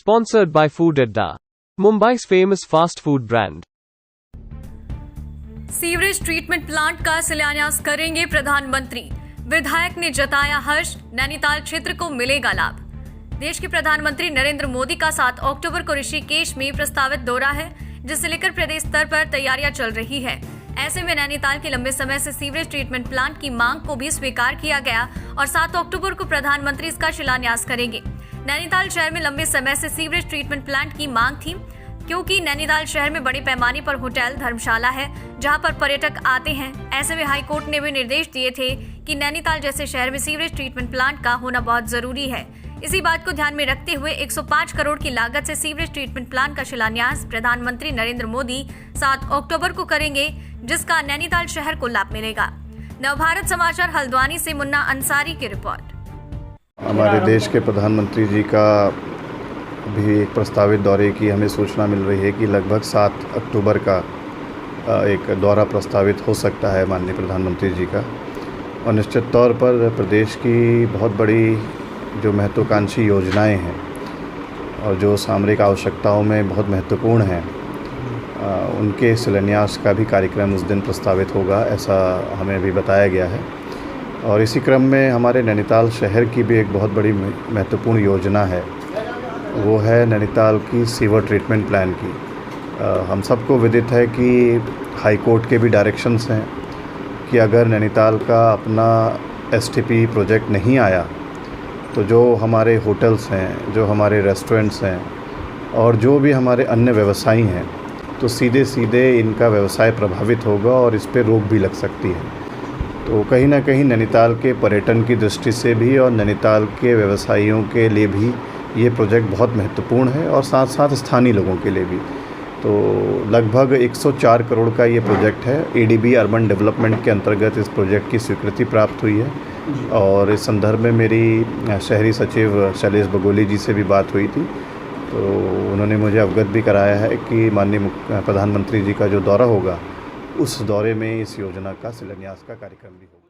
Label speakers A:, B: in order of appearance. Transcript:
A: Sponsored by Food Adda, Mumbai's famous fast food brand.
B: Sewerage treatment plant का शिलान्यास करेंगे प्रधानमंत्री। विधायक ने जताया हर्ष, नैनीताल क्षेत्र को मिलेगा लाभ। देश के प्रधानमंत्री नरेंद्र मोदी का 7 अक्टूबर को ऋषिकेश में प्रस्तावित दौरा है, जिसे लेकर प्रदेश स्तर पर तैयारियां चल रही है। ऐसे में नैनीताल के लंबे समय से सीवरेज ट्रीटमेंट प्लांट की मांग को भी स्वीकार किया गया और 7 अक्टूबर को प्रधानमंत्री इसका शिलान्यास करेंगे। नैनीताल शहर में लंबे समय से सीवरेज ट्रीटमेंट प्लांट की मांग थी, क्योंकि नैनीताल शहर में बड़े पैमाने पर होटल, धर्मशाला है, जहां पर पर्यटक आते हैं। ऐसे में हाईकोर्ट ने भी निर्देश दिए थे कि नैनीताल जैसे शहर में सीवरेज ट्रीटमेंट प्लांट का होना बहुत जरूरी है। इसी बात को ध्यान में रखते हुए 105 करोड़ की लागत से सीवरेज ट्रीटमेंट प्लांट का शिलान्यास प्रधानमंत्री नरेंद्र मोदी 7 अक्टूबर को करेंगे, जिसका नैनीताल शहर को लाभ मिलेगा। नवभारत समाचार हल्द्वानी से मुन्ना अंसारी की रिपोर्ट।
C: हमारे देश के प्रधानमंत्री जी का भी एक प्रस्तावित दौरे की हमें सूचना मिल रही है कि लगभग 7 अक्टूबर का एक दौरा प्रस्तावित हो सकता है माननीय प्रधानमंत्री जी का। और निश्चित तौर पर प्रदेश की बहुत बड़ी जो महत्वाकांक्षी योजनाएं हैं और जो सामरिक आवश्यकताओं में बहुत महत्वपूर्ण हैं, उनके शिलान्यास का भी कार्यक्रम उस दिन प्रस्तावित होगा, ऐसा हमें अभी बताया गया है। और इसी क्रम में हमारे नैनीताल शहर की भी एक बहुत बड़ी महत्वपूर्ण योजना है, वो है नैनीताल की सीवर ट्रीटमेंट प्लान की। हम सबको विदित है कि हाई कोर्ट के भी डायरेक्शंस हैं कि अगर नैनीताल का अपना एसटीपी प्रोजेक्ट नहीं आया तो जो हमारे होटल्स हैं, जो हमारे रेस्टोरेंट्स हैं और जो भी हमारे अन्य व्यवसायी हैं, तो सीधे सीधे इनका व्यवसाय प्रभावित होगा और इस पर रोक भी लग सकती है। तो कहीं ना कहीं नैनीताल के पर्यटन की दृष्टि से भी और नैनीताल के व्यवसायियों के लिए भी ये प्रोजेक्ट बहुत महत्वपूर्ण है और साथ साथ स्थानीय लोगों के लिए भी। तो लगभग 104 करोड़ का ये प्रोजेक्ट है। एडीबी अर्बन डेवलपमेंट के अंतर्गत इस प्रोजेक्ट की स्वीकृति प्राप्त हुई है और इस संदर्भ में मेरी शहरी सचिव शैलेश बगोली जी से भी बात हुई थी। तो उन्होंने मुझे अवगत भी कराया है कि माननीय प्रधानमंत्री जी का जो दौरा होगा, उस दौरे में इस योजना का शिलान्यास का कार्यक्रम भी होगा।